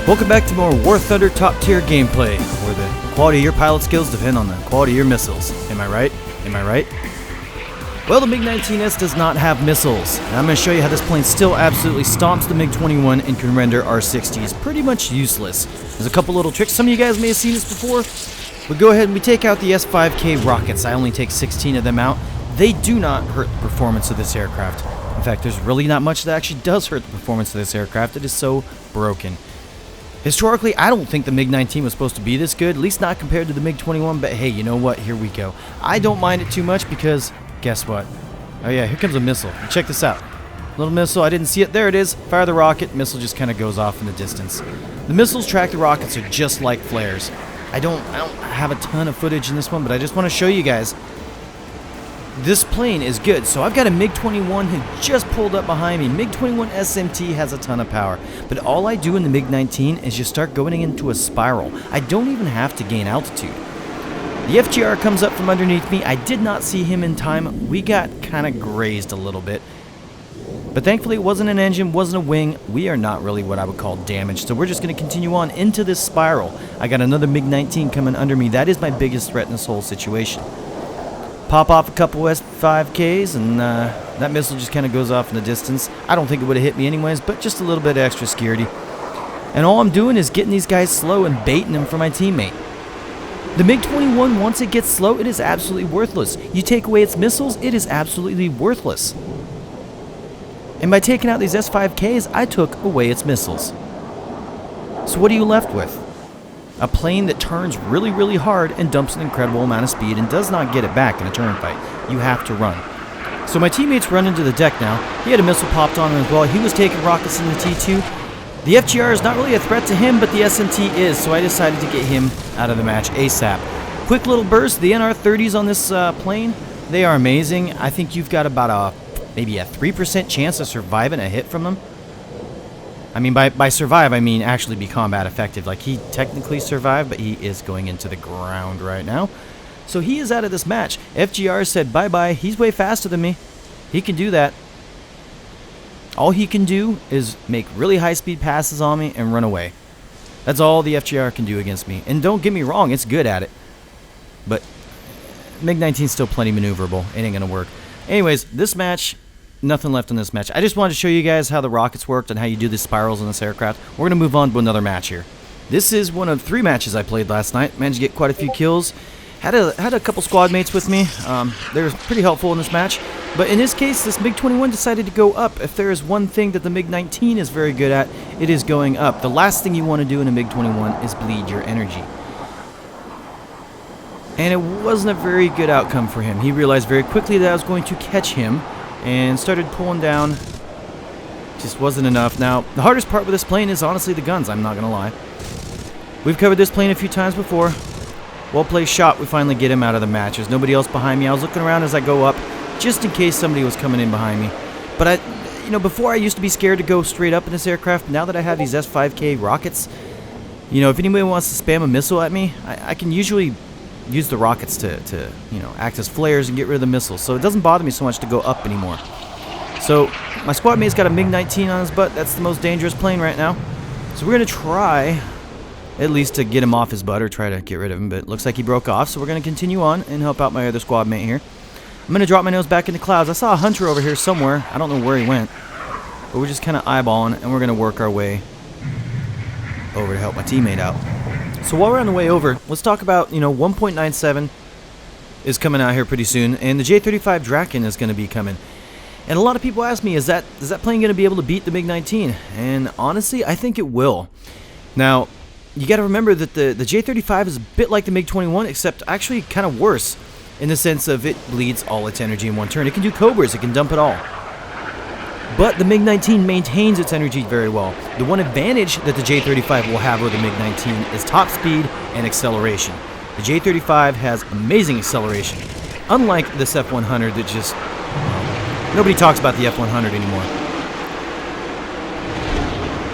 Welcome back to more War Thunder top tier gameplay, where the quality of your pilot skills depend on the quality of your missiles. Am I right? Am I right? Well, the Mig-19S does not have missiles, and I'm going to show you how this plane still absolutely stomps the MiG-21 and can render R-60s pretty much useless. There's a couple little tricks. Some of you guys may have seen this before, but go ahead and we take out the S5K rockets. I only take 16 of them out. They do not hurt the performance of this aircraft. In fact, there's really not much that actually does hurt the performance of this aircraft. It is so broken. Historically, I don't think the MiG-19 was supposed to be this good, at least not compared to the MiG-21, but hey, you know what? Here we go. I don't mind it too much because, guess what? Oh yeah, here comes a missile. Check this out. Little missile, I didn't see it. There it is. Fire the rocket, missile just kind of goes off in the distance. The missiles track the rockets are just like flares. I don't have a ton of footage in this one, but I just want to show you guys. This plane is good. So I've got a MiG-21 who just pulled up behind me. MiG-21 SMT has a ton of power. But all I do in the MiG-19 is just start going into a spiral. I don't even have to gain altitude. The FGR comes up from underneath me. I did not see him in time. We got kind of grazed a little bit. But thankfully it wasn't an engine, wasn't a wing. We are not really what I would call damaged. So we're just going to continue on into this spiral. I got another MiG-19 coming under me. That is my biggest threat in this whole situation. Pop off a couple S5Ks, and that missile just kind of goes off in the distance. I don't think it would have hit me anyways, but just a little bit of extra security. And all I'm doing is getting these guys slow and baiting them for my teammate. The MiG-21, once it gets slow, it is absolutely worthless. You take away its missiles, it is absolutely worthless. And by taking out these S5Ks, I took away its missiles. So what are you left with? A plane that turns really, really hard and dumps an incredible amount of speed and does not get it back in a turn fight. You have to run. So my teammate's running to the deck now. He had a missile popped on him as well. He was taking rockets in the T2. The FGR is not really a threat to him, but the SMT is, so I decided to get him out of the match ASAP. Quick little burst. The NR-30s on this plane, they are amazing. I think you've got about maybe a 3% chance of surviving a hit from them. I mean, by survive, I mean actually be combat effective. Like, he technically survived, but he is going into the ground right now. So he is out of this match. FGR said bye-bye. He's way faster than me. He can do that. All he can do is make really high-speed passes on me and run away. That's all the FGR can do against me. And don't get me wrong, it's good at it. But MiG-19 is still plenty maneuverable. It ain't going to work. Anyways, this match... Nothing left in this match. I just wanted to show you guys how the rockets worked and how you do the spirals in this aircraft. We're going to move on to another match here. This is one of 3 matches I played last night. Managed to get quite a few kills. Had a couple squad mates with me. They were pretty helpful in this match. But in this case, this MiG-21 decided to go up. If there is one thing that the MiG-19 is very good at, it is going up. The last thing you want to do in a MiG-21 is bleed your energy. And it wasn't a very good outcome for him. He realized very quickly that I was going to catch him and started pulling down. Just wasn't enough. Now, the hardest part with this plane is honestly the guns, I'm not going to lie. We've covered this plane a few times before. Well-placed shot, we finally get him out of the match. There's nobody else behind me. I was looking around as I go up, just in case somebody was coming in behind me. But before I used to be scared to go straight up in this aircraft. Now that I have these S5K rockets, if anybody wants to spam a missile at me, I can usually use the rockets to act as flares and get rid of the missiles. So it doesn't bother me so much to go up anymore. So my squad mate's got a MiG-19 on his butt. That's the most dangerous plane right now. So we're going to try at least to get him off his butt or try to get rid of him. But it looks like he broke off. So we're going to continue on and help out my other squad mate here. I'm going to drop my nose back in the clouds. I saw a hunter over here somewhere. I don't know where he went. But we're just kind of eyeballing and we're going to work our way over to help my teammate out. So while we're on the way over, let's talk about, 1.97 is coming out here pretty soon, and the J-35 Draken is going to be coming. And a lot of people ask me, is that plane going to be able to beat the MiG-19? And honestly, I think it will. Now, you got to remember that the J-35 is a bit like the MiG-21, except actually kind of worse, in the sense of it bleeds all its energy in one turn. It can do Cobras, it can dump it all. But the MiG-19 maintains its energy very well. The one advantage that the J-35 will have over the MiG-19 is top speed and acceleration. The J-35 has amazing acceleration, unlike this F-100 that just... nobody talks about the F-100 anymore.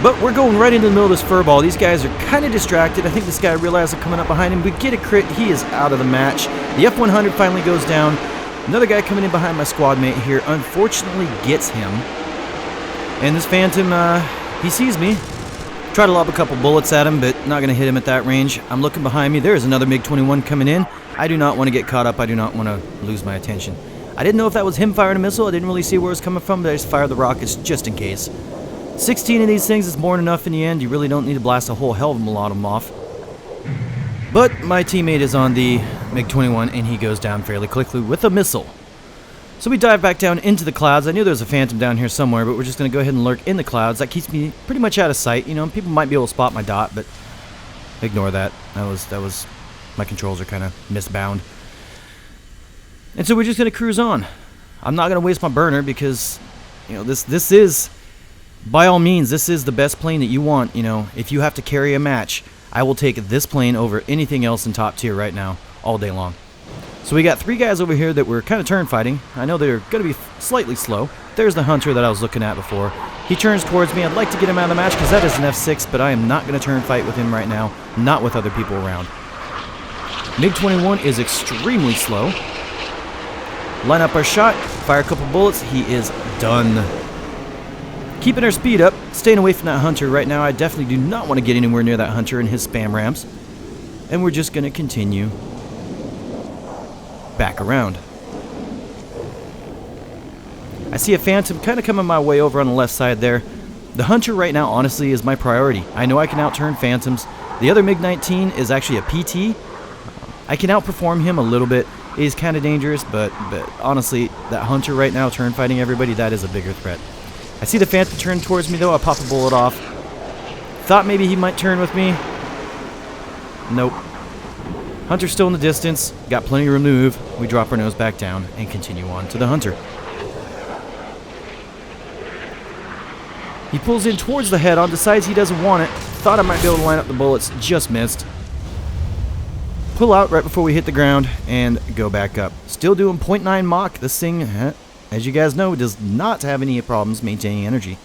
But we're going right into the middle of this furball. These guys are kind of distracted. I think this guy realized they're coming up behind him. We get a crit. He is out of the match. The F-100 finally goes down. Another guy coming in behind my squad mate here unfortunately gets him. And this Phantom, he sees me. Try to lob a couple bullets at him, but not going to hit him at that range. I'm looking behind me. There is another MiG-21 coming in. I do not want to get caught up. I do not want to lose my attention. I didn't know if that was him firing a missile. I didn't really see where it was coming from, but I just fired the rockets just in case. 16 of these things is more than enough in the end. You really don't need to blast a whole hell of a lot of them off. But my teammate is on the MiG-21, and he goes down fairly quickly with a missile. So we dive back down into the clouds. I knew there was a Phantom down here somewhere, but we're just going to go ahead and lurk in the clouds. That keeps me pretty much out of sight. You know, people might be able to spot my dot, but ignore that. That was my controls are kind of misbound. And so we're just going to cruise on. I'm not going to waste my burner because, you know, this is, by all means, this is the best plane that you want. You know, if you have to carry a match, I will take this plane over anything else in top tier right now, all day long. So we got 3 guys over here that we're kind of turn fighting. I know they're going to be slightly slow. There's the Hunter that I was looking at before. He turns towards me. I'd like to get him out of the match because that is an F6, but I am not going to turn fight with him right now, not with other people around. MiG-21 is extremely slow. Line up our shot, fire a couple bullets. He is done. Keeping our speed up, staying away from that Hunter right now. I definitely do not want to get anywhere near that Hunter and his spam ramps. And we're just going to continue back around. I see a Phantom kind of coming my way over on the left side there. The Hunter right now, honestly, is my priority. I know I can outturn Phantoms. The other MiG-19 is actually a PT. I can outperform him a little bit. He's kind of dangerous, but honestly, that Hunter right now, turn fighting everybody, that is a bigger threat. I see the Phantom turn towards me, though. I pop a bullet off. Thought maybe he might turn with me. Nope. Hunter's still in the distance. Got plenty of room to move. We drop our nose back down and continue on to the Hunter. He pulls in towards the head-on, decides he doesn't want it. Thought I might be able to line up the bullets, just missed. Pull out right before we hit the ground and go back up. Still doing 0.9 Mach. This thing, as you guys know, does not have any problems maintaining energy.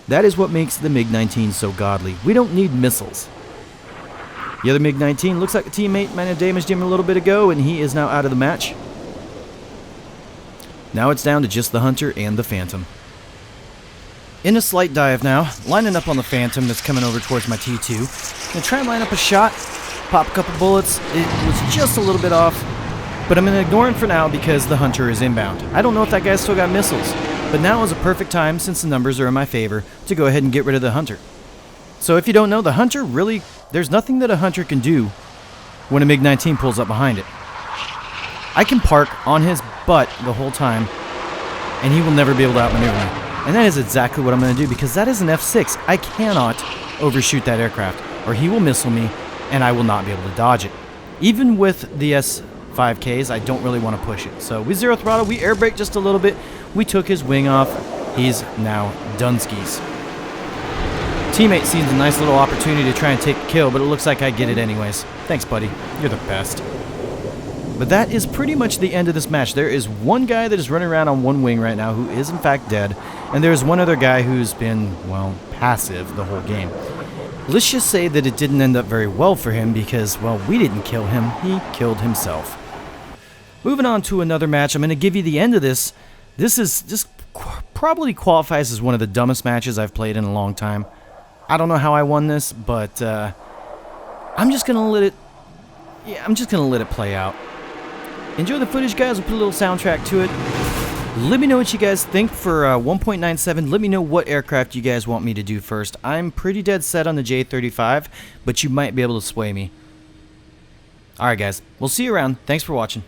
That is what makes the MiG-19 so godly. We don't need missiles. The other MiG-19 looks like a teammate might have damaged him a little bit ago, and he is now out of the match. Now it's down to just the Hunter and the Phantom. In a slight dive now, lining up on the Phantom that's coming over towards my T2. Gonna try and line up a shot, pop a couple bullets. It was just a little bit off, but I'm gonna ignore him for now because the Hunter is inbound. I don't know if that guy's still got missiles, but now is a perfect time, since the numbers are in my favor, to go ahead and get rid of the Hunter. So if you don't know, the Hunter really, there's nothing that a Hunter can do when a MiG-19 pulls up behind it. I can park on his butt the whole time, and he will never be able to outmaneuver me. And that is exactly what I'm going to do, because that is an F6. I cannot overshoot that aircraft, or he will missile me, and I will not be able to dodge it. Even with the S5Ks, I don't really want to push it. So we zero throttle, we air brake just a little bit. We took his wing off. He's now Dunskies. Teammate sees a nice little opportunity to try and take a kill, but it looks like I get it anyways. Thanks, buddy. You're the best. But that is pretty much the end of this match. There is one guy that is running around on one wing right now who is in fact dead, and there's one other guy who's been, well, passive the whole game. Let's just say that it didn't end up very well for him because, well, we didn't kill him. He killed himself. Moving on to another match, I'm going to give you the end of this. This probably qualifies as one of the dumbest matches I've played in a long time. I don't know how I won this, but I'm just gonna let it play out. Enjoy the footage, guys. We'll put a little soundtrack to it. Let me know what you guys think for 1.97. Let me know what aircraft you guys want me to do first. I'm pretty dead set on the J-35, but you might be able to sway me. Alright, guys. We'll see you around. Thanks for watching.